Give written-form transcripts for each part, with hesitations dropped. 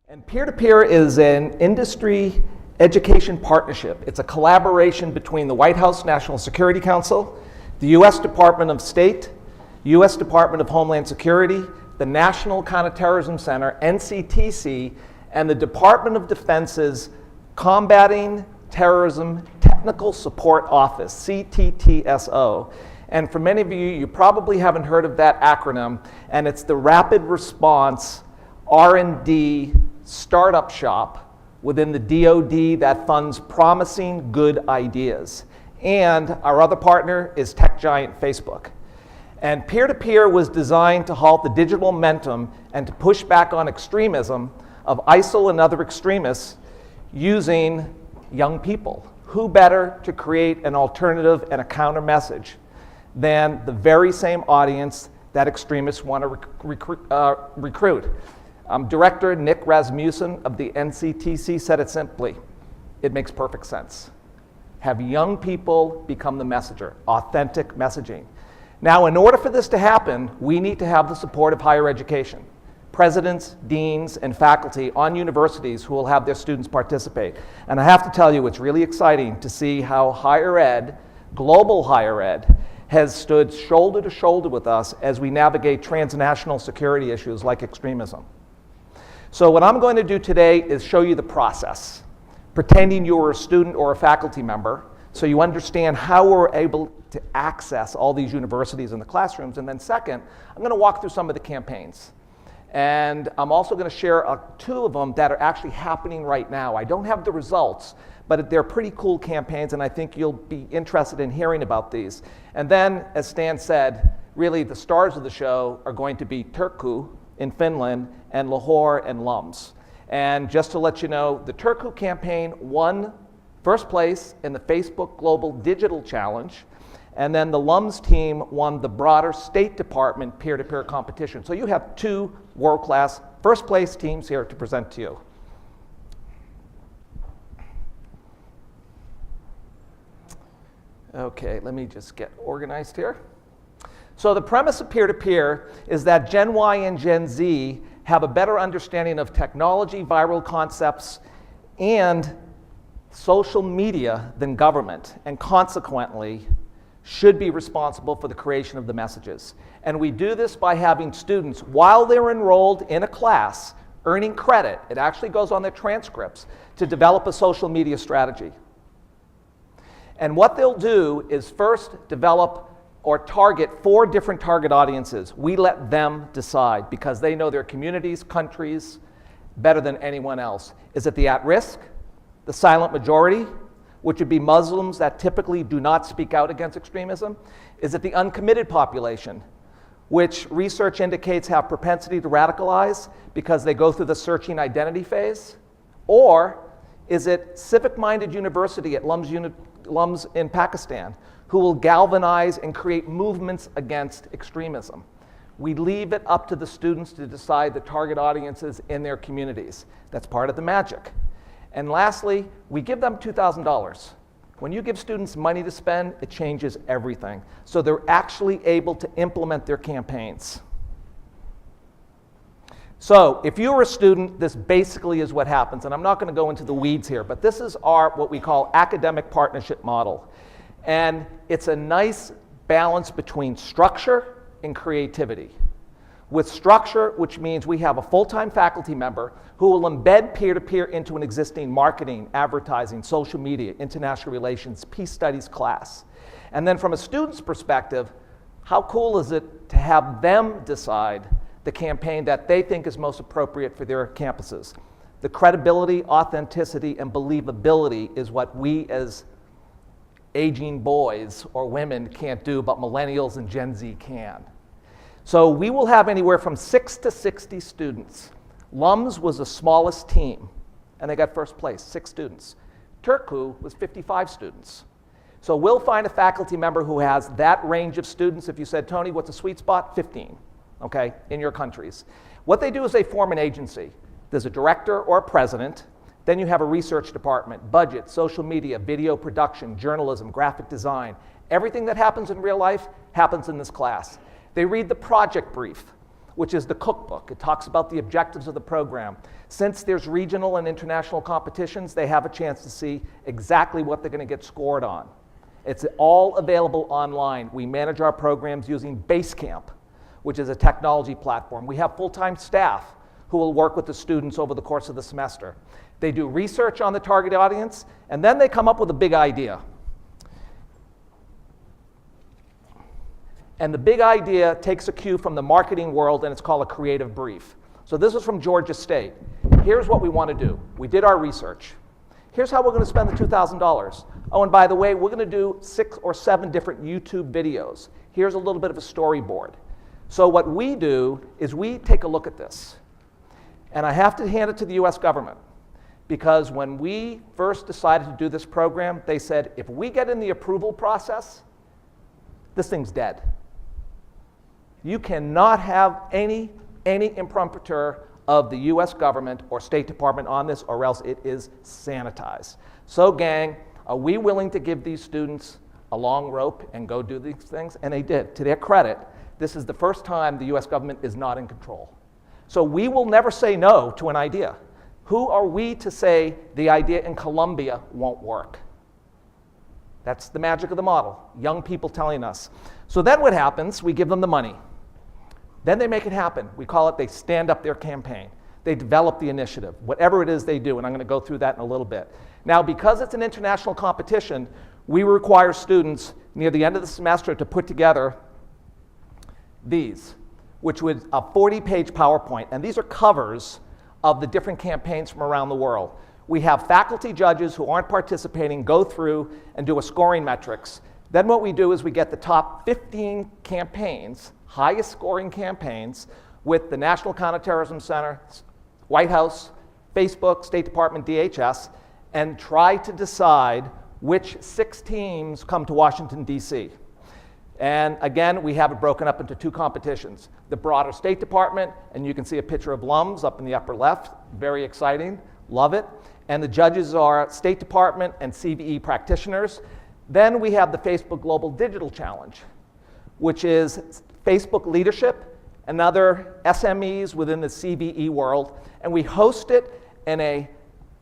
And peer-to-peer is an industry education partnership. It's a collaboration between the White House National Security Council, the U.S. Department of State, U.S. Department of Homeland Security, the National Counterterrorism Center, NCTC, and the Department of Defense's Combating Terrorism Technical Support Office, CTTSO. And for many of you, you probably haven't heard of that acronym, and it's the Rapid Response R&D startup shop within the DoD that funds promising good ideas. And our other partner is tech giant Facebook. And peer-to-peer was designed to halt the digital momentum and to push back on extremism of ISIL and other extremists using young people. Who better to create an alternative and a counter message than the very same audience that extremists want to recruit? Director Nick Rasmussen of the NCTC said it simply: it makes perfect sense. Have young people become the messenger, authentic messaging. Now, in order for this to happen, we need to have the support of higher education. Presidents, deans, and faculty on universities who will have their students participate. And I have to tell you, it's really exciting to see how higher ed, global higher ed, has stood shoulder to shoulder with us as we navigate transnational security issues like extremism. So what I'm going to do today is show you the process, pretending you're a student or a faculty member, so you understand how we're able to access all these universities in the classrooms. And then second, I'm going to walk through some of the campaigns. And I'm also going to share two of them that are actually happening right now. I don't have the results, but they're pretty cool campaigns, and I think you'll be interested in hearing about these. And then, as Stan said, really the stars of the show are going to be Turku in Finland and Lahore and LUMS. And just to let you know, the Turku campaign won first place in the Facebook Global Digital Challenge, and then the LUMS team won the broader State Department peer-to-peer competition. So you have two world-class first place teams here to present to you. Okay, let me just get organized here. So the premise of peer-to-peer is that Gen Y and Gen Z have a better understanding of technology, viral concepts, and social media than government, and consequently should be responsible for the creation of the messages. And we do this by having students, while they're enrolled in a class, earning credit, it actually goes on their transcripts, to develop a social media strategy. And what they'll do is first develop or target 4 different target audiences. We let them decide because they know their communities, countries better than anyone else. Is it the at-risk, the silent majority, which would be Muslims that typically do not speak out against extremism? Is it the uncommitted population, which research indicates have propensity to radicalize because they go through the searching identity phase? Or is it civic-minded university at LUMS in Pakistan, who will galvanize and create movements against extremism? We leave it up to the students to decide the target audiences in their communities. That's part of the magic. And lastly, we give them $2,000. When you give students money to spend, it changes everything. So they're actually able to implement their campaigns. So if you're a student, this basically is what happens. And I'm not going to go into the weeds here, but this is our what we call academic partnership model. And it's a nice balance between structure and creativity. With structure, which means we have a full-time faculty member who will embed peer-to-peer into an existing marketing, advertising, social media, international relations, peace studies class. And then from a student's perspective, how cool is it to have them decide the campaign that they think is most appropriate for their campuses? The credibility, authenticity, and believability is what we as aging boys or women can't do, but millennials and Gen Z can. So we will have anywhere from 6 to 60 students. LUMS was the smallest team, and they got first place, 6 students. Turku was 55 students. So we'll find a faculty member who has that range of students. If you said, Tony, what's a sweet spot? 15, okay, in your countries. What they do is they form an agency. There's a director or a president. Then you have a research department, budget, social media, video production, journalism, graphic design. Everything that happens in real life happens in this class. They read the project brief. which is the cookbook. It talks about the objectives of the program. Since there's regional and international competitions, they have a chance to see exactly what they're going to get scored on. It's all available online. We manage our programs using Basecamp, which is a technology platform. We have full-time staff who will work with the students over the course of the semester. They do research on the target audience, and then they come up with a big idea. And the big idea takes a cue from the marketing world, and it's called a creative brief. So this is from Georgia State. Here's what we want to do. We did our research. Here's how we're going to spend the $2,000. Oh, and by the way, we're going to do 6 or 7 different YouTube videos. Here's a little bit of a storyboard. So what we do is we take a look at this. And I have to hand it to the US government, because when we first decided to do this program, they said, if we get in the approval process, this thing's dead. You cannot have any imprimatur of the US government or State Department on this, or else it is sanitized. So gang, are we willing to give these students a long rope and go do these things? And they did. To their credit, this is the first time the US government is not in control. So we will never say no to an idea. Who are we to say the idea in Colombia won't work? That's the magic of the model. Young people telling us. So then what happens? We give them the money. Then they make it happen. We call it they stand up their campaign. They develop the initiative, whatever it is they do, and I'm going to go through that in a little bit. Now, because it's an international competition, we require students near the end of the semester to put together these, which was a 40-page PowerPoint, and these are covers of the different campaigns from around the world. We have faculty judges who aren't participating go through and do a scoring metrics. Then what we do is we get the top 15 campaigns, highest scoring campaigns, with the National Counterterrorism Center, White House, Facebook, State Department, DHS, and try to decide which 6 teams come to Washington, D.C. And again, we have it broken up into 2 competitions. The broader State Department, and you can see a picture of LUMS up in the upper left. Very exciting, love it. And the judges are State Department and CVE practitioners. Then we have the Facebook Global Digital Challenge, which is Facebook leadership and other SMEs within the CVE world. And we host it in a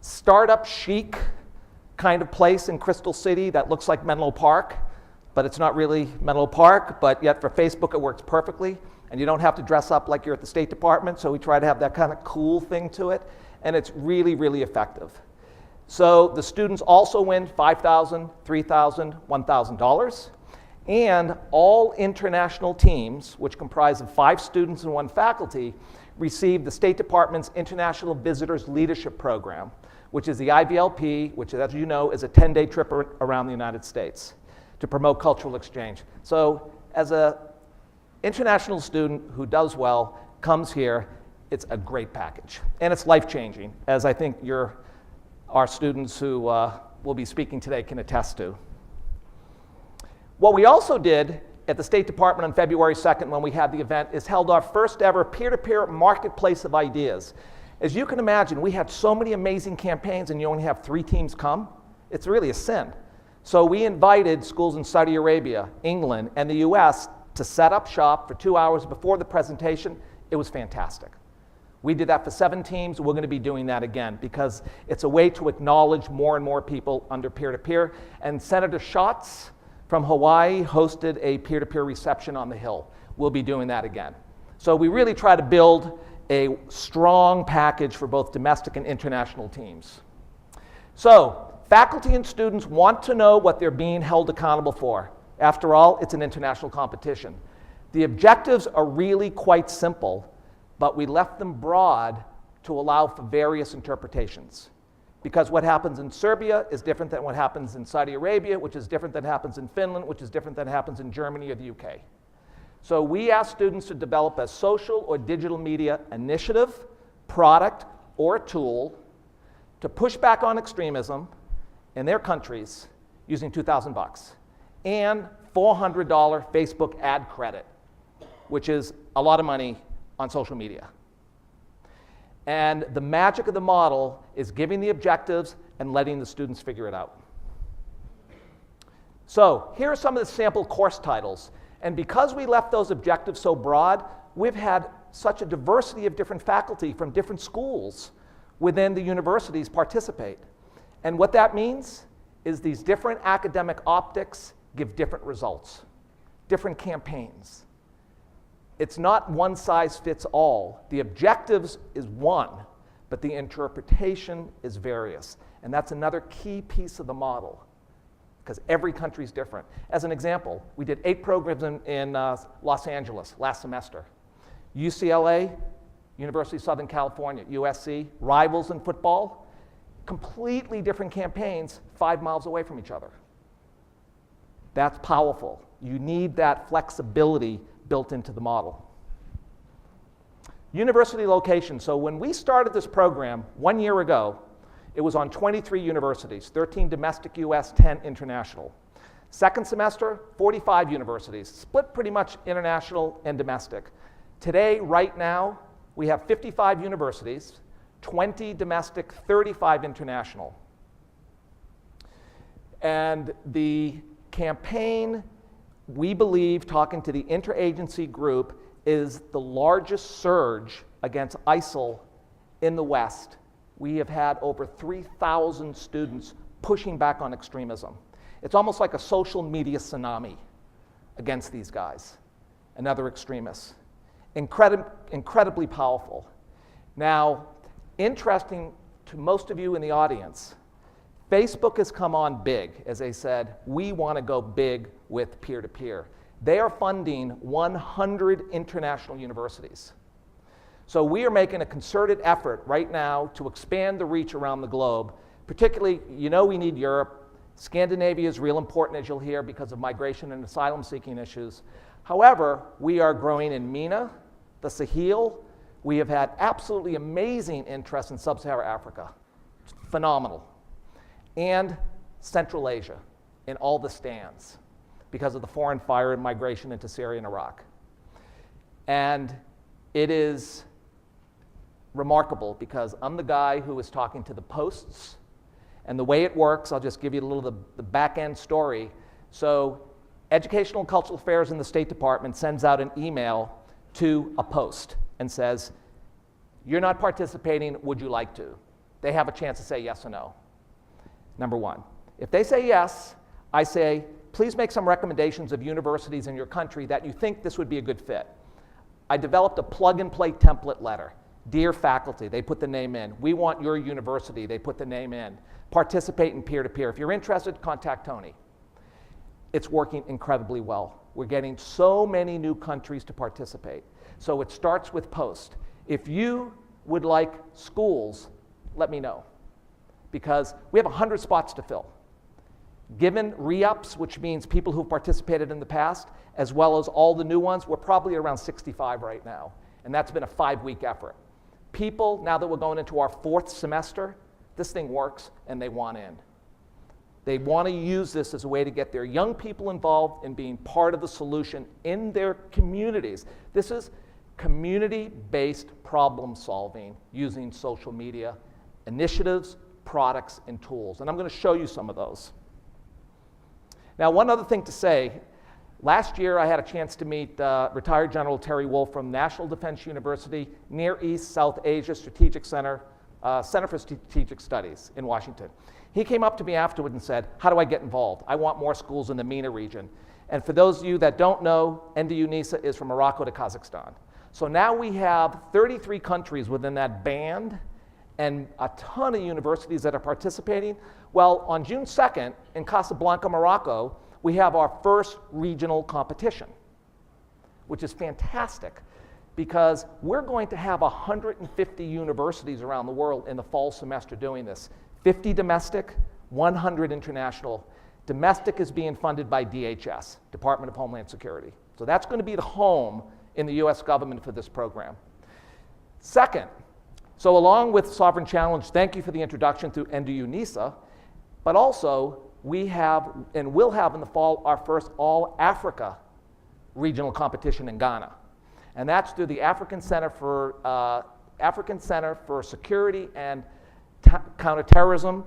startup chic kind of place in Crystal City that looks like Menlo Park, but it's not really Menlo Park, but yet for Facebook it works perfectly. And you don't have to dress up like you're at the State Department, so we try to have that kind of cool thing to it. And it's really, really effective. So the students also win $5,000, $3,000, $1,000. And all international teams, which comprise of 5 students and 1 faculty, receive the State Department's International Visitors Leadership Program, which is the IVLP, which, as you know, is a 10-day trip around the United States to promote cultural exchange. So as an international student who does well, comes here, it's a great package. And it's life-changing, as I think our students who will be speaking today can attest to. What we also did at the State Department on February 2nd when we had the event is held our first ever peer-to-peer marketplace of ideas. As you can imagine, we had so many amazing campaigns and you only have 3 teams come. It's really a sin. So we invited schools in Saudi Arabia, England, and the US to set up shop for 2 hours before the presentation. It was fantastic. We did that for 7 teams. We're going to be doing that again because it's a way to acknowledge more and more people under peer-to-peer. And Senator Schatz from Hawaii hosted a peer-to-peer reception on the Hill. We'll be doing that again. So we really try to build a strong package for both domestic and international teams. So faculty and students want to know what they're being held accountable for. After all, it's an international competition. The objectives are really quite simple, but we left them broad to allow for various interpretations. Because what happens in Serbia is different than what happens in Saudi Arabia, which is different than happens in Finland, which is different than happens in Germany or the UK. So we ask students to develop a social or digital media initiative, product, or tool to push back on extremism in their countries using $2,000 and $400 Facebook ad credit, which is a lot of money on social media. And the magic of the model is giving the objectives and letting the students figure it out. So here are some of the sample course titles. And because we left those objectives so broad, we've had such a diversity of different faculty from different schools within the universities participate. And what that means is these different academic optics give different results, different campaigns. It's not one size fits all. The objectives is one, but the interpretation is various. And that's another key piece of the model, because every country is different. As an example, we did 8 programs in Los Angeles last semester. UCLA, University of Southern California, USC, rivals in football, completely different campaigns 5 miles away from each other. That's powerful. You need that flexibility built into the model. University location. So when we started this program 1 year ago, it was on 23 universities, 13 domestic US, 10 international. Second semester, 45 universities, split pretty much international and domestic. Today, right now, we have 55 universities, 20 domestic, 35 international. And the campaign, we believe, talking to the interagency group, is the largest surge against ISIL in the West. We have had over 3,000 students pushing back on extremism. It's almost like a social media tsunami against these guys and other extremists. Incredibly powerful. Now, interesting to most of you in the audience, Facebook has come on big. As they said, we want to go big with peer-to-peer. They are funding 100 international universities. So we are making a concerted effort right now to expand the reach around the globe. Particularly, you know, we need Europe. Scandinavia is real important, as you'll hear, because of migration and asylum seeking issues. However, we are growing in MENA, the Sahel. We have had absolutely amazing interest in sub-Saharan Africa. It's phenomenal. And Central Asia in all the stands because of the foreign fire and migration into Syria and Iraq. And it is remarkable because I'm the guy who is talking to the posts, and the way it works, I'll just give you a little of the back end story. So Educational and Cultural Affairs in the State Department sends out an email to a post and says, you're not participating, would you like to? They have a chance to say yes or no. Number one. If they say yes, I say, please make some recommendations of universities in your country that you think this would be a good fit. I developed a plug-and-play template letter. Dear faculty, they put the name in. We want your university, they put the name in. Participate in peer-to-peer. If you're interested, contact Tony. It's working incredibly well. We're getting so many new countries to participate. So it starts with post. If you would like schools, let me know, because we have 100 spots to fill. Given re-ups, which means people who've participated in the past, as well as all the new ones, we're probably around 65 right now. And that's been a 5-week effort. People, now that we're going into our 4th semester, this thing works and they want in. They want to use this as a way to get their young people involved in being part of the solution in their communities. This is community-based problem solving using social media initiatives, products, and tools. And I'm going to show you some of those. Now, one other thing to say, last year I had a chance to meet retired General Terry Wolf from National Defense University, Near East South Asia Strategic Center, Center for Strategic Studies in Washington. He came up to me afterward and said, how do I get involved? I want more schools in the MENA region. And for those of you that don't know, NDU-NISA is from Morocco to Kazakhstan. So now we have 33 countries within that band and a ton of universities that are participating. Well, on June 2nd in Casablanca, Morocco, we have our first regional competition, which is fantastic because we're going to have 150 universities around the world in the fall semester doing this. 50 domestic, 100 international. Domestic is being funded by DHS, Department of Homeland Security. So that's going to be the home in the US government for this program. Second, so along with Sovereign Challenge, thank you for the introduction through NDU-NISA, but also we have and will have in the fall our first all-Africa regional competition in Ghana. And that's through the African Center for Security and Counterterrorism.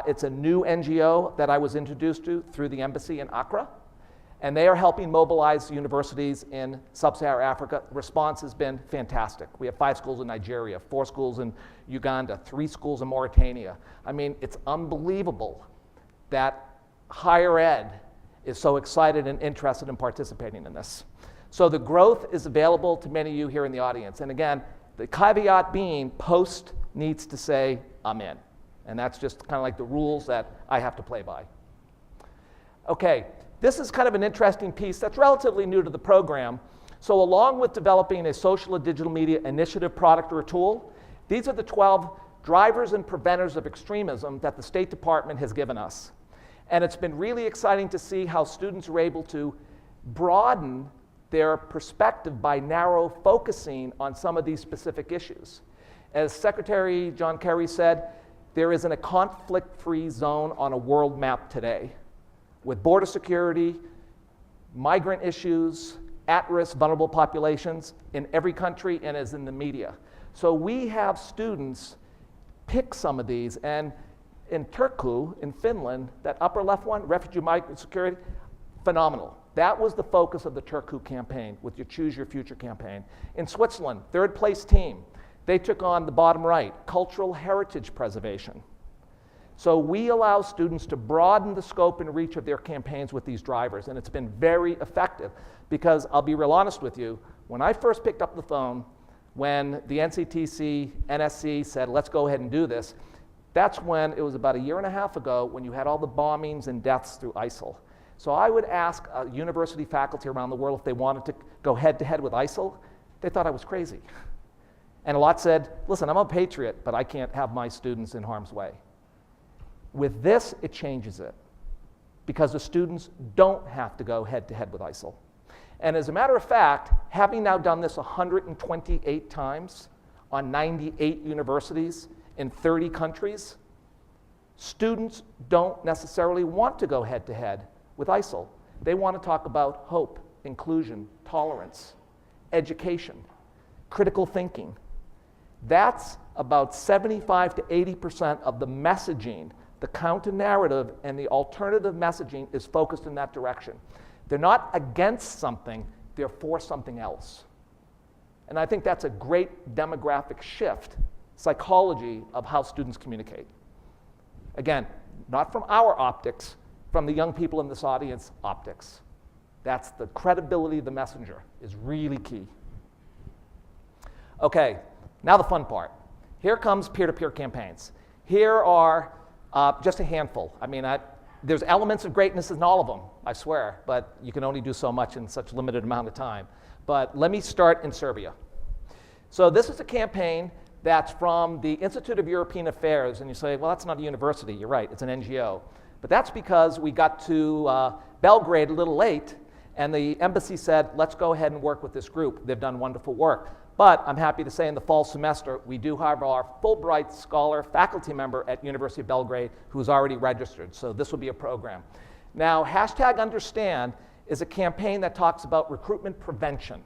It's a new NGO that I was introduced to through the embassy in Accra. And they are helping mobilize universities in sub-Saharan Africa. The response has been fantastic. We have 5 schools in Nigeria, 4 schools in Uganda, 3 schools in Mauritania. I mean, it's unbelievable that higher ed is so excited and interested in participating in this. So the growth is available to many of you here in the audience. And again, the caveat being post needs to say, I'm in. And that's just kind of like the rules that I have to play by. Okay, this is kind of an interesting piece that's relatively new to the program. So along with developing a social and digital media initiative product or a tool, these are the 12 drivers and preventers of extremism that the State Department has given us. And it's been really exciting to see how students are able to broaden their perspective by narrow focusing on some of these specific issues. As Secretary John Kerry said, there isn't a conflict-free zone on a world map today, with border security, migrant issues, at-risk vulnerable populations in every country and as in the media. So we have students pick some of these, and in Turku, in Finland, that upper left one, refugee migrant security, phenomenal. That was the focus of the Turku campaign with your Choose Your Future campaign. In Switzerland, 3rd place team, they took on the bottom right, cultural heritage preservation. So we allow students to broaden the scope and reach of their campaigns with these drivers, and it's been very effective because I'll be real honest with you, when I first picked up the phone, when the NCTC, NSC said, let's go ahead and do this, that's when it was about 1.5 years ago when you had all the bombings and deaths through ISIL. So I would ask university faculty around the world if they wanted to go head-to-head with ISIL. They thought I was crazy. And a lot said, listen, I'm a patriot, but I can't have my students in harm's way. With this, it changes it, because the students don't have to go head-to-head with ISIL. And as a matter of fact, having now done this 128 times on 98 universities in 30 countries, students don't necessarily want to go head-to-head with ISIL. They want to talk about hope, inclusion, tolerance, education, critical thinking. That's about 75 to 80% of the messaging. The counter-narrative and the alternative messaging is focused in that direction. They're not against something, they're for something else. And I think that's a great demographic shift, psychology of how students communicate. Again, not from our optics, from the young people in this audience optics. That's the credibility of the messenger is really key. Okay, now the fun part. Here comes peer-to-peer campaigns. Here are just a handful. I mean, there's elements of greatness in all of them, I swear, but you can only do so much in such a limited amount of time. But let me start in Serbia. So this is a campaign that's from the Institute of European Affairs, and you say, well, that's not a university. You're right, it's an NGO. But that's because we got to Belgrade a little late, and the embassy said, let's go ahead and work with this group. They've done wonderful work. But I'm happy to say in the fall semester, we do have our Fulbright Scholar faculty member at University of Belgrade who's already registered. So this will be a program. Now, #Understand is a campaign that talks about recruitment prevention.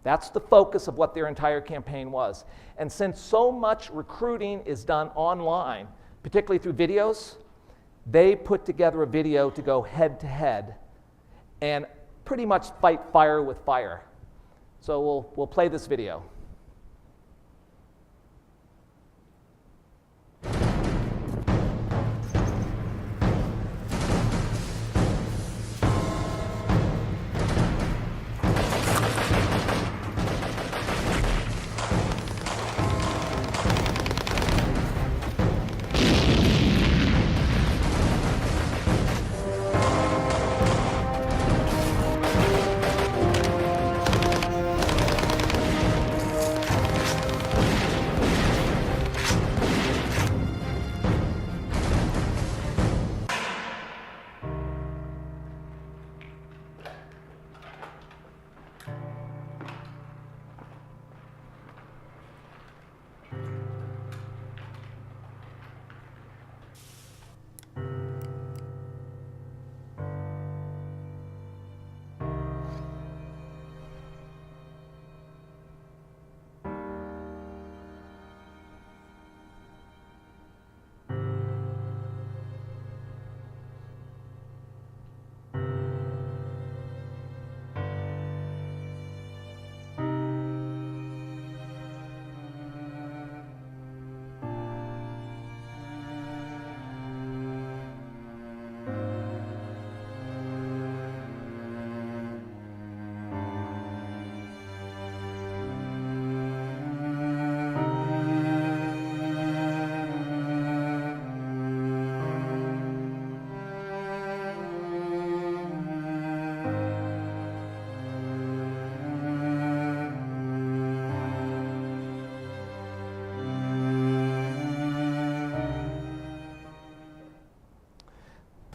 That's the focus of what their entire campaign was. And since so much recruiting is done online, particularly through videos, they put together a video to go head-to-head and pretty much fight fire with fire. So we'll play this video.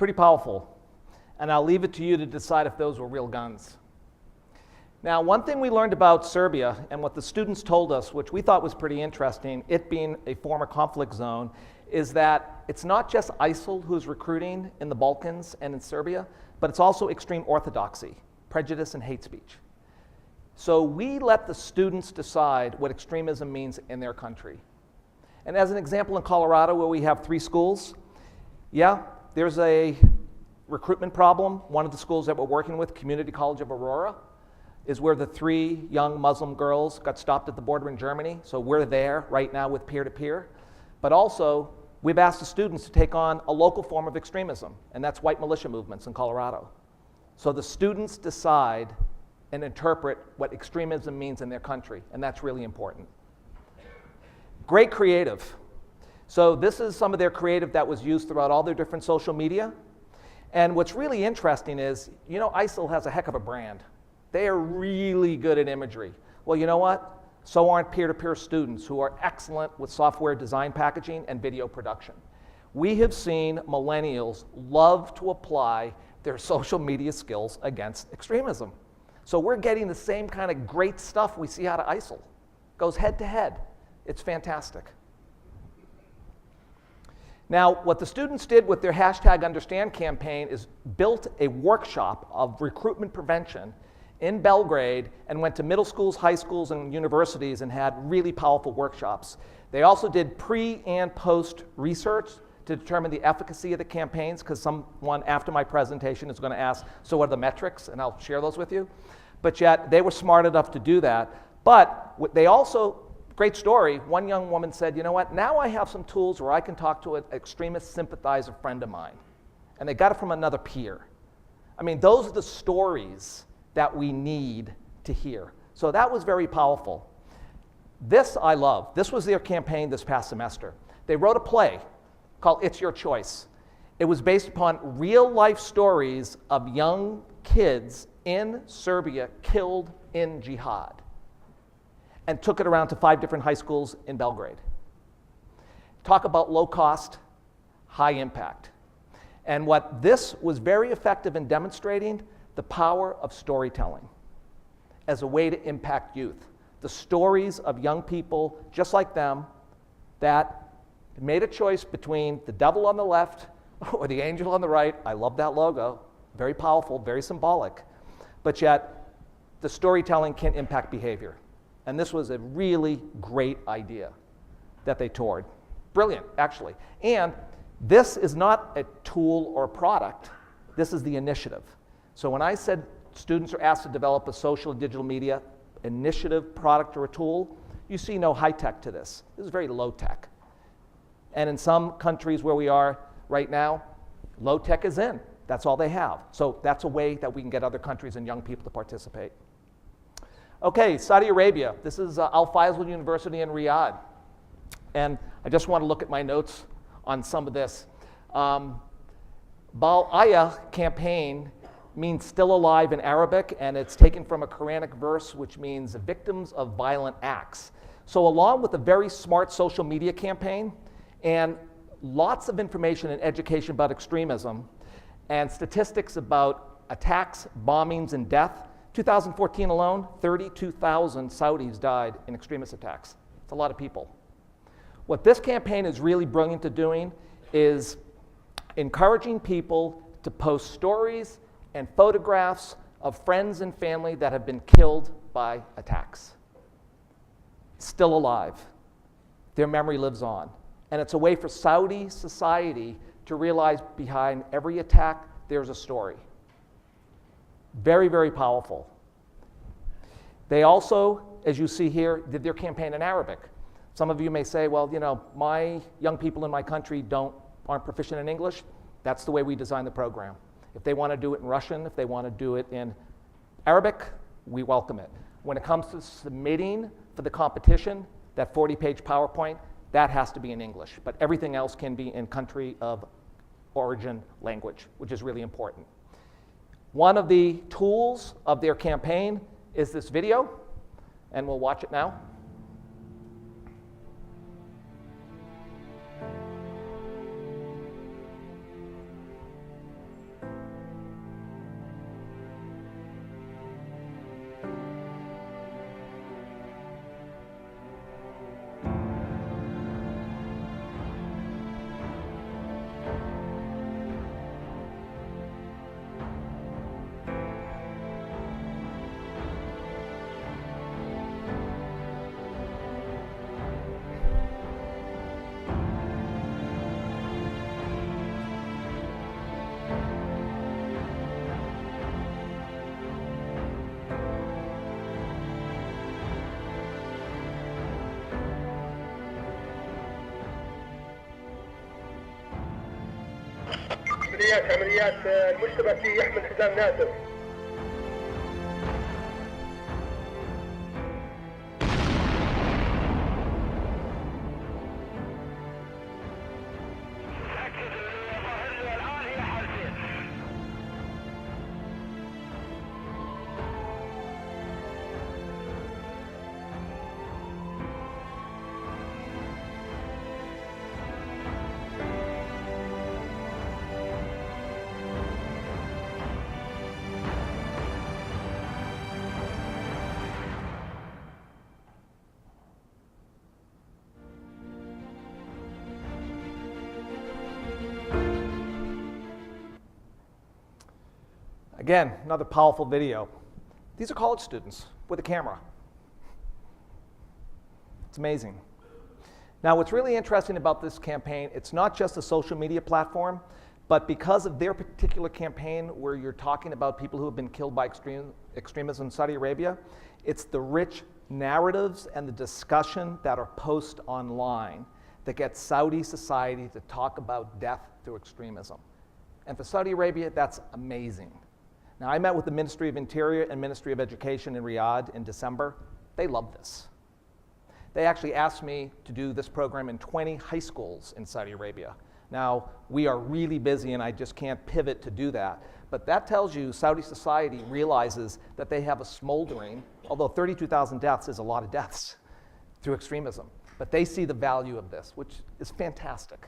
pretty powerful. And I'll leave it to you to decide if those were real guns. Now, one thing we learned about Serbia, and what the students told us, which we thought was pretty interesting, it being a former conflict zone, is that it's not just ISIL who's recruiting in the Balkans and in Serbia, but it's also extreme orthodoxy, prejudice, and hate speech. So we let the students decide what extremism means in their country. And as an example, in Colorado, where we have 3 schools, yeah, there's a recruitment problem. One of the schools that we're working with, Community College of Aurora, is where the 3 young Muslim girls got stopped at the border in Germany. So we're there right now with peer-to-peer. But also, we've asked the students to take on a local form of extremism, and that's white militia movements in Colorado. So the students decide and interpret what extremism means in their country, and that's really important. Great creative. So this is some of their creative that was used throughout all their different social media. And what's really interesting is, you know, ISIL has a heck of a brand. They are really good at imagery. Well, you know what? So aren't peer-to-peer students who are excellent with software design packaging and video production. We have seen millennials love to apply their social media skills against extremism. So we're getting the same kind of great stuff we see out of ISIL. Goes head to head. It's fantastic. Now, what the students did with their #Understand campaign is built a workshop of recruitment prevention in Belgrade and went to middle schools, high schools, and universities and had really powerful workshops. They also did pre and post research to determine the efficacy of the campaigns, because someone after my presentation is going to ask, so what are the metrics? And I'll share those with you. But yet, they were smart enough to do that. But they also, great story, one young woman said, you know what, now I have some tools where I can talk to an extremist sympathizer friend of mine. And they got it from another peer. I mean, those are the stories that we need to hear. So that was very powerful. This I love. This was their campaign this past semester. They wrote a play called It's Your Choice. It was based upon real-life stories of young kids in Serbia killed in jihad, and took it around to 5 different high schools in Belgrade. Talk about low cost, high impact. And what this was very effective in demonstrating, the power of storytelling as a way to impact youth. The stories of young people just like them that made a choice between the devil on the left or the angel on the right. I love that logo. Very powerful, very symbolic. But yet, the storytelling can impact behavior. And this was a really great idea that they toured. Brilliant, actually. And this is not a tool or a product. This is the initiative. So when I said students are asked to develop a social and digital media initiative, product, or a tool, you see no high tech to this. This is very low tech. And in some countries where we are right now, low tech is in. That's all they have. So that's a way that we can get other countries and young people to participate. Okay, Saudi Arabia. This is Al Faisal University in Riyadh. And I just want to look at my notes on some of this. Bal-Aya campaign means still alive in Arabic, and it's taken from a Quranic verse which means victims of violent acts. So along with a very smart social media campaign and lots of information and education about extremism and statistics about attacks, bombings, and death, 2014 alone, 32,000 Saudis died in extremist attacks. It's a lot of people. What this campaign is really brilliant at doing is encouraging people to post stories and photographs of friends and family that have been killed by attacks. Still alive. Their memory lives on. And it's a way for Saudi society to realize behind every attack, there's a story. Very, very powerful. They also, as you see here, did their campaign in Arabic. Some of you may say, well, you know, my young people in my country aren't proficient in English. That's the way we designed the program. If they want to do it in Russian, if they want to do it in Arabic, we welcome it. When it comes to submitting for the competition, that 40-page PowerPoint, that has to be in English. But everything else can be in country of origin language, which is really important. One of the tools of their campaign is this video, and we'll watch it now. عمليات المشتبه فيه يحمل حزام ناسف. Again, another powerful video. These are college students with a camera. It's amazing. Now, what's really interesting about this campaign, it's not just a social media platform, but because of their particular campaign where you're talking about people who have been killed by extremism in Saudi Arabia, it's the rich narratives and the discussion that are posted online that get Saudi society to talk about death through extremism. And for Saudi Arabia, that's amazing. Now, I met with the Ministry of Interior and Ministry of Education in Riyadh in December. They love this. They actually asked me to do this program in 20 high schools in Saudi Arabia. Now, we are really busy and I just can't pivot to do that. But that tells you Saudi society realizes that they have a smoldering, although 32,000 deaths is a lot of deaths through extremism. But they see the value of this, which is fantastic.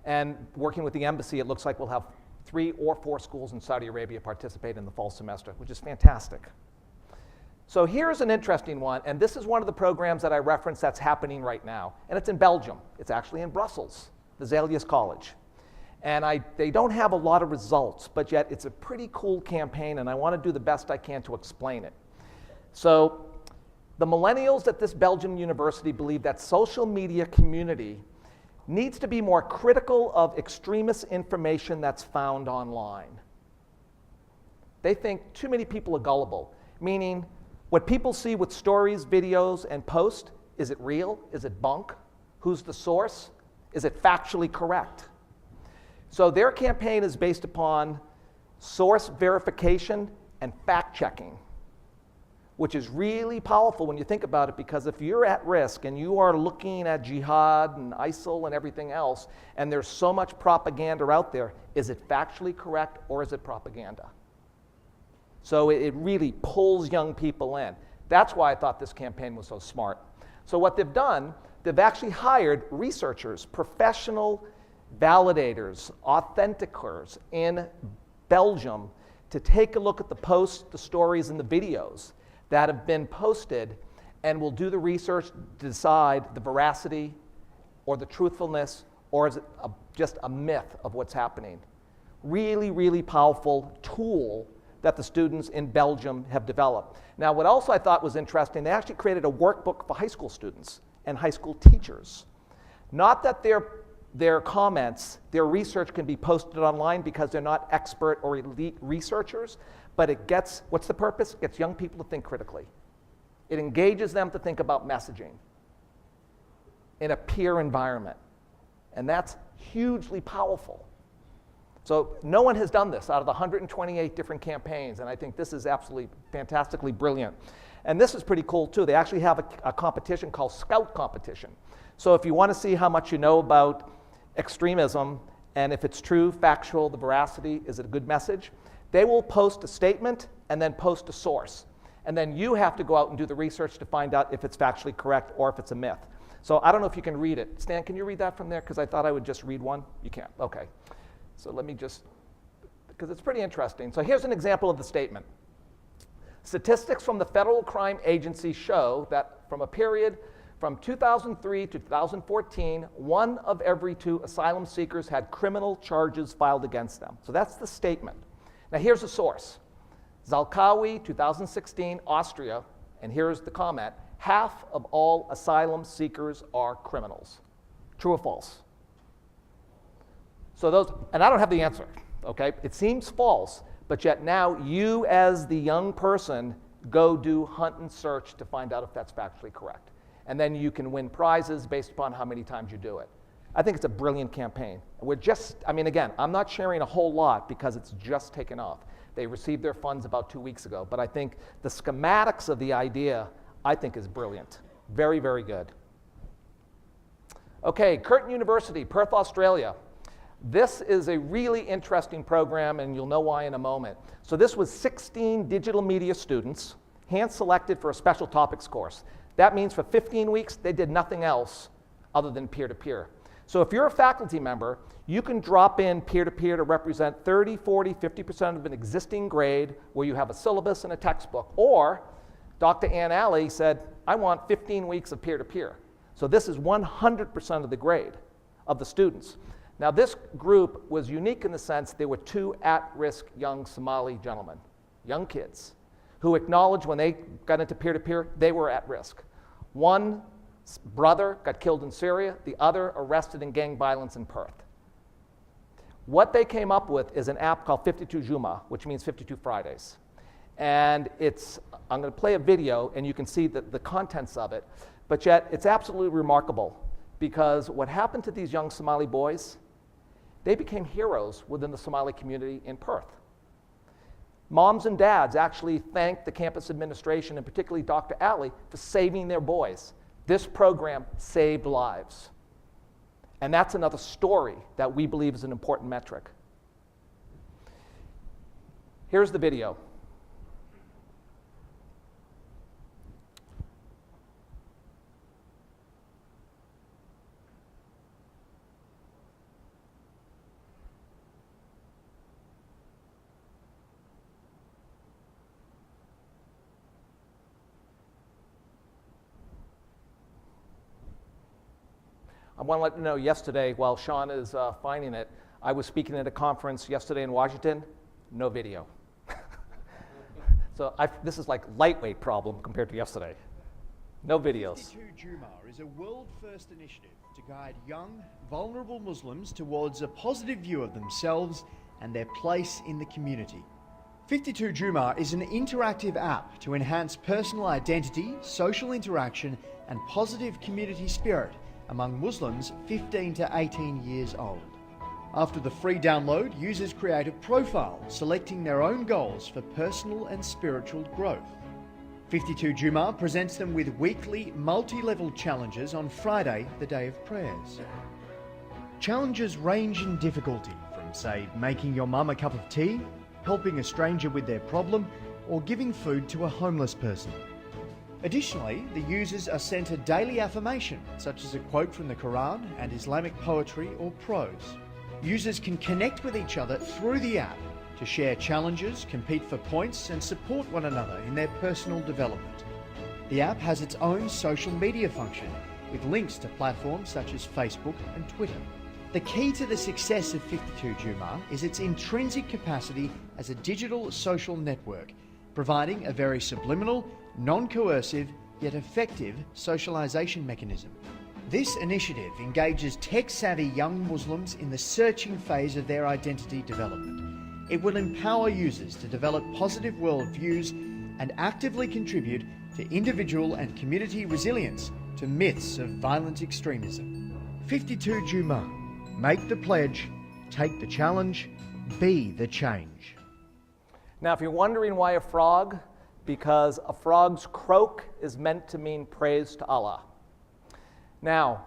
And working with the embassy, it looks like we'll have 3 or 4 schools in Saudi Arabia participate in the fall semester, which is fantastic. So here's an interesting one, and this is one of the programs that I referenced that's happening right now, and it's in Belgium. It's actually in Brussels, the Zelius College. And they don't have a lot of results, but yet it's a pretty cool campaign, and I want to do the best I can to explain it. So the millennials at this Belgian university believe that social media community needs to be more critical of extremist information that's found online. They think too many people are gullible, meaning what people see with stories, videos, and posts, is it real? Is it bunk? Who's the source? Is it factually correct? So their campaign is based upon source verification and fact-checking, which is really powerful when you think about it, because if you're at risk and you are looking at jihad and ISIL and everything else, and there's so much propaganda out there, is it factually correct or is it propaganda? So it really pulls young people in. That's why I thought this campaign was so smart. So what they've done, they've actually hired researchers, professional validators, authenticers in Belgium to take a look at the posts, the stories, and the videos that have been posted, and will do the research to decide the veracity or the truthfulness, or is it just a myth of what's happening. Really, really powerful tool that the students in Belgium have developed. Now, what also I thought was interesting, they actually created a workbook for high school students and high school teachers. Not that their comments, their research can be posted online because they're not expert or elite researchers, but it gets, what's the purpose? It gets young people to think critically. It engages them to think about messaging in a peer environment. And that's hugely powerful. So no one has done this out of the 128 different campaigns, and I think this is absolutely fantastically brilliant. And this is pretty cool too. They actually have a competition called Scout Competition. So if you want to see how much you know about extremism, and if it's true, factual, the veracity, is it a good message, they will post a statement and then post a source. And then you have to go out and do the research to find out if it's factually correct or if it's a myth. So I don't know if you can read it. Stan, can you read that from there? Because I thought I would just read one. You can't. Okay. So let me just, because it's pretty interesting. So here's an example of the statement. Statistics from the Federal Crime Agency show that from a period from 2003 to 2014, 1 of every 2 asylum seekers had criminal charges filed against them. So that's the statement. Now here's the source. Zalkawi, 2016, Austria, and here's the comment. Half of all asylum seekers are criminals. True or false? So those, and I don't have the answer, okay? It seems false, but yet now you as the young person go do hunt and search to find out if that's factually correct. And then you can win prizes based upon how many times you do it. I think it's a brilliant campaign. We're just, I mean, again, I'm not sharing a whole lot because it's just taken off. They received their funds about 2 weeks ago, but I think the schematics of the idea, I think, is brilliant. Very, very good. Okay, Curtin University, Perth, Australia. This is a really interesting program, and you'll know why in a moment. So this was 16 digital media students, hand-selected for a special topics course. That means for 15 weeks, they did nothing else other than peer-to-peer. So if you're a faculty member, you can drop in peer-to-peer to represent 30, 40, 50% of an existing grade where you have a syllabus and a textbook. Or Dr. Ann Alley said, I want 15 weeks of peer-to-peer. So this is 100% of the grade of the students. Now this group was unique in the sense there were 2 at-risk young Somali gentlemen, young kids, who acknowledged when they got into peer-to-peer, they were at risk. One brother got killed in Syria, the other arrested in gang violence in Perth. What they came up with is an app called 52 Juma, which means 52 Fridays. And it's, I'm going to play a video and you can see the contents of it, but yet it's absolutely remarkable because what happened to these young Somali boys, they became heroes within the Somali community in Perth. Moms and dads actually thanked the campus administration and particularly Dr. Alley for saving their boys. This program saved lives. And that's another story that we believe is an important metric. Here's the video. I want to let you know yesterday, while Sean is finding it, I was speaking at a conference yesterday in Washington, no video. So this is like lightweight problem compared to yesterday. No videos. 52 Juma is a world-first initiative to guide young, vulnerable Muslims towards a positive view of themselves and their place in the community. 52 Juma is an interactive app to enhance personal identity, social interaction, and positive community spirit among Muslims 15 to 18 years old. After the free download, users create a profile selecting their own goals for personal and spiritual growth. 52 Juma presents them with weekly multi-level challenges on Friday, the day of prayers. Challenges range in difficulty from, say, making your mum a cup of tea, helping a stranger with their problem, or giving food to a homeless person. Additionally, the users are sent a daily affirmation, such as a quote from the Quran and Islamic poetry or prose. Users can connect with each other through the app to share challenges, compete for points, and support one another in their personal development. The app has its own social media function, with links to platforms such as Facebook and Twitter. The key to the success of 52 Juma is its intrinsic capacity as a digital social network, providing a very subliminal, non-coercive, yet effective socialization mechanism. This initiative engages tech-savvy young Muslims in the searching phase of their identity development. It will empower users to develop positive worldviews and actively contribute to individual and community resilience to myths of violent extremism. 52 Juma. Make the pledge, take the challenge, be the change. Now, if you're wondering why a frog, because a frog's croak is meant to mean praise to Allah. Now,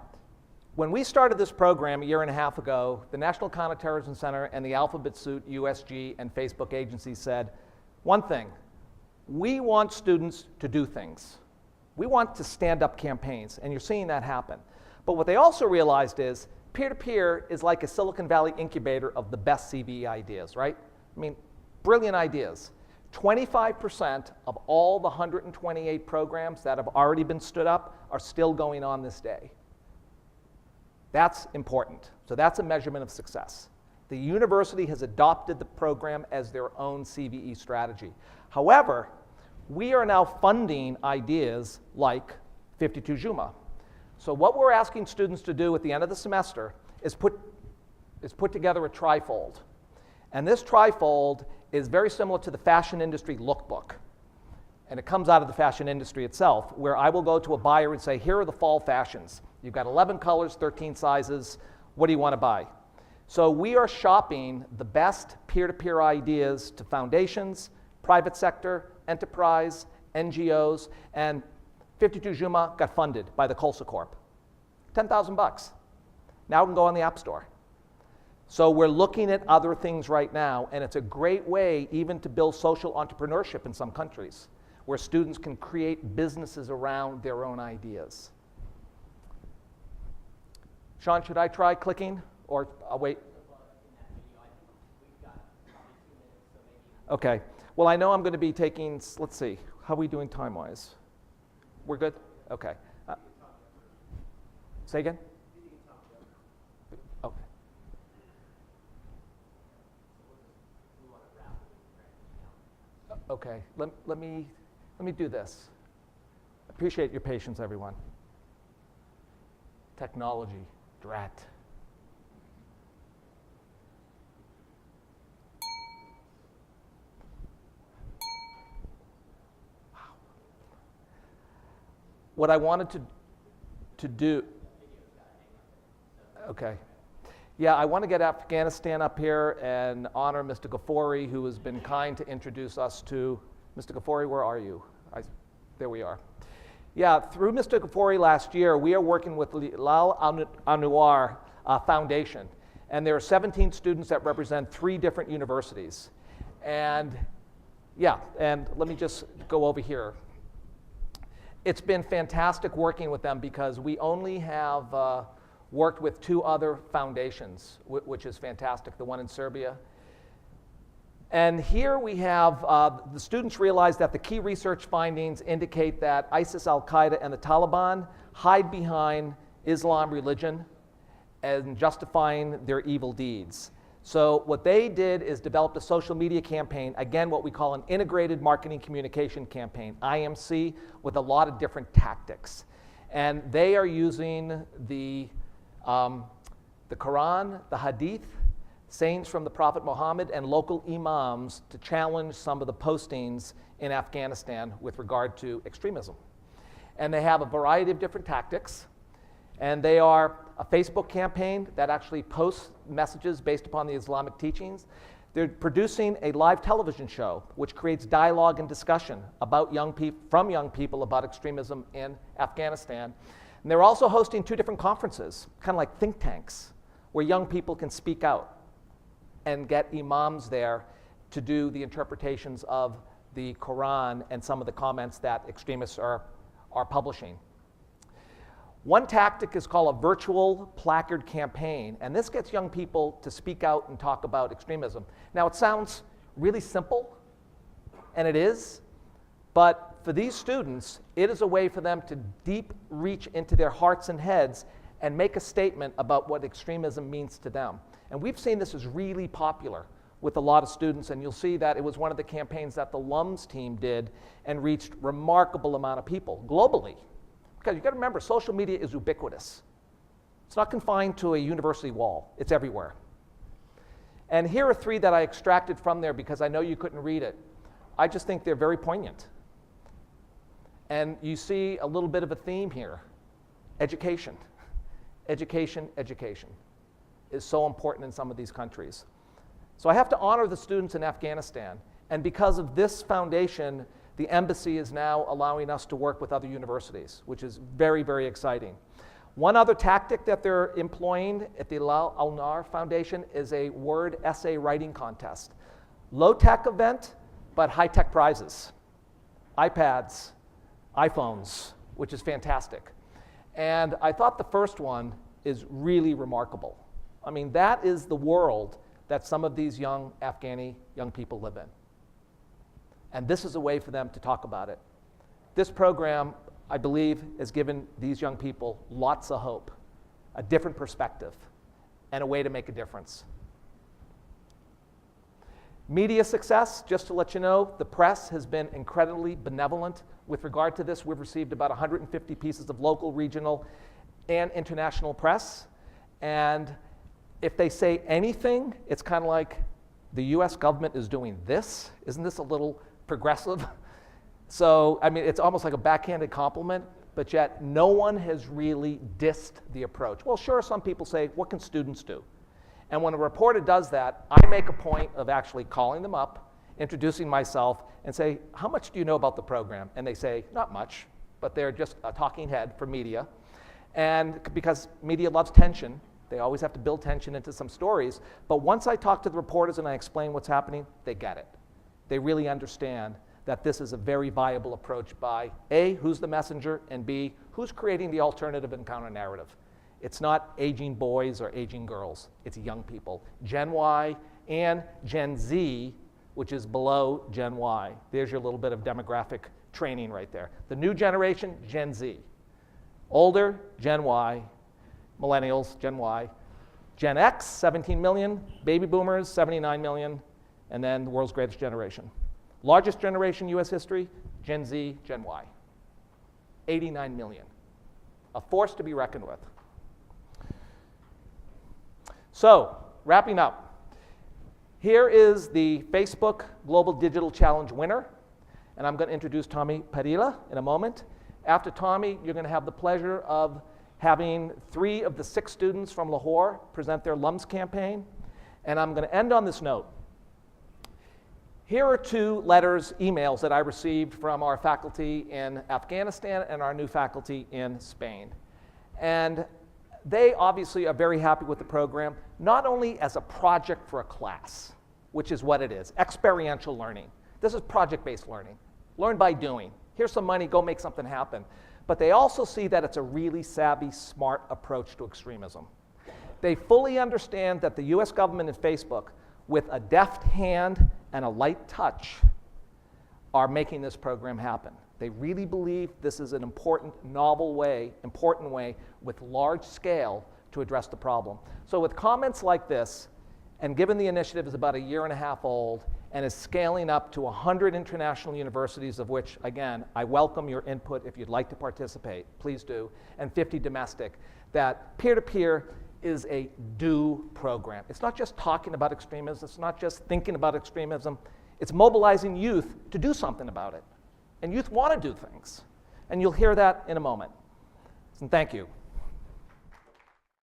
when we started this program a year and a half ago, the National Counterterrorism Center and the Alphabet Suit USG and Facebook agencies said, one thing, we want students to do things. We want to stand up campaigns, and you're seeing that happen. But what they also realized is peer-to-peer is like a Silicon Valley incubator of the best CVE ideas, right? I mean, brilliant ideas. 25% of all the 128 programs that have already been stood up are still going on this day. That's important. So that's a measurement of success. The university has adopted the program as their own CVE strategy. However, we are now funding ideas like 52 Juma. So what we're asking students to do at the end of the semester is put together a trifold. And this trifold is very similar to the fashion industry lookbook. And it comes out of the fashion industry itself, where I will go to a buyer and say, here are the fall fashions. You've got 11 colors, 13 sizes. What do you want to buy? So we are shopping the best peer-to-peer ideas to foundations, private sector, enterprise, NGOs, and 52 Juma got funded by the Colsa Corp. 10,000 bucks. Now it can go on the App Store. So we're looking at other things right now, and it's a great way even to build social entrepreneurship in some countries, where students can create businesses around their own ideas. Sean, should I try clicking, or I'll wait? Okay. Well, I know I'm going to be taking, let's see, how are we doing time-wise? We're good? Okay. Say again? Okay. Okay, let me do this. Appreciate your patience, everyone. Technology, drat. Wow. What I wanted to do, okay. Yeah, I want to get Afghanistan up here and honor Mr. Ghaffori, who has been kind to introduce us to. Mr. Ghaffori, where are you? There we are. Yeah, through Mr. Ghaffori last year, we are working with the Lal Anwar Foundation. And there are 17 students that represent 3 different universities. And yeah, and let me just go over here. It's been fantastic working with them because we only have worked with 2 other foundations, which is fantastic, the one in Serbia. And here we have, the students realize that the key research findings indicate that ISIS, Al-Qaeda, and the Taliban hide behind Islam religion and justifying their evil deeds. So what they did is developed a social media campaign, again, what we call an integrated marketing communication campaign, IMC, with a lot of different tactics. And they are using the Quran, the Hadith, sayings from the Prophet Muhammad, and local imams to challenge some of the postings in Afghanistan with regard to extremism. And they have a variety of different tactics. And they are a Facebook campaign that actually posts messages based upon the Islamic teachings. They're producing a live television show which creates dialogue and discussion about from young people about extremism in Afghanistan. And they're also hosting 2 different conferences, kind of like think tanks, where young people can speak out and get imams there to do the interpretations of the Quran and some of the comments that extremists are publishing. One tactic is called a virtual placard campaign, and this gets young people to speak out and talk about extremism. Now, it sounds really simple, and it is, but for these students, it is a way for them to deep reach into their hearts and heads and make a statement about what extremism means to them. And we've seen this is really popular with a lot of students, and you'll see that it was one of the campaigns that the LUMS team did and reached remarkable amount of people globally. Because you've got to remember, social media is ubiquitous. It's not confined to a university wall. It's everywhere. And here are 3 that I extracted from there because I know you couldn't read it. I just think they're very poignant. And you see a little bit of a theme here. Education. Education, education is so important in some of these countries. So I have to honor the students in Afghanistan. And because of this foundation, the embassy is now allowing us to work with other universities, which is very, very exciting. One other tactic that they're employing at the Lal Anwar Foundation is a word essay writing contest. Low-tech event, but high-tech prizes. iPads, iPhones, which is fantastic. And I thought the first one is really remarkable. I mean, that is the world that some of these young Afghani young people live in. And this is a way for them to talk about it. This program, I believe, has given these young people lots of hope, a different perspective, and a way to make a difference. Media success, just to let you know, the press has been incredibly benevolent with regard to this. We've received about 150 pieces of local, regional, and international press. And if they say anything, it's kind of like the US government is doing this. Isn't this a little progressive? So, I mean, it's almost like a backhanded compliment, but yet no one has really dissed the approach. Well, sure, some people say, what can students do? And when a reporter does that, I make a point of actually calling them up, introducing myself, and say, how much do you know about the program? And they say, not much, but they're just a talking head for media. And because media loves tension, they always have to build tension into some stories. But once I talk to the reporters and I explain what's happening, they get it. They really understand that this is a very viable approach by A, who's the messenger, and B, who's creating the alternative and counter narrative. It's not aging boys or aging girls, it's young people. Gen Y and Gen Z, which is below Gen Y. There's your little bit of demographic training right there. The new generation, Gen Z. Older, Gen Y. Millennials, Gen Y. Gen X, 17 million. Baby boomers, 79 million. And then the world's greatest generation. Largest generation, US history, Gen Z, Gen Y. 89 million. A force to be reckoned with. So, wrapping up. Here is the Facebook Global Digital Challenge winner. And I'm going to introduce Tommy Padilla in a moment. After Tommy, you're going to have the pleasure of having 3 of the 6 students from Lahore present their LUMS campaign. And I'm going to end on this note. Here are 2 letters, emails that I received from our faculty in Afghanistan and our new faculty in Spain. And they obviously are very happy with the program, not only as a project for a class, which is what it is, experiential learning. This is project-based learning. Learn by doing. Here's some money, go make something happen. But they also see that it's a really savvy, smart approach to extremism. They fully understand that the US government and Facebook, with a deft hand and a light touch, are making this program happen. They really believe this is an important, novel way, with large scale to address the problem. So with comments like this, and given the initiative is about 1.5 years old, and is scaling up to 100 international universities, of which, again, I welcome your input if you'd like to participate, please do, and 50 domestic, that peer-to-peer is a do program. It's not just talking about extremism, it's not just thinking about extremism, it's mobilizing youth to do something about it. And youth want to do things. And you'll hear that in a moment. And thank you.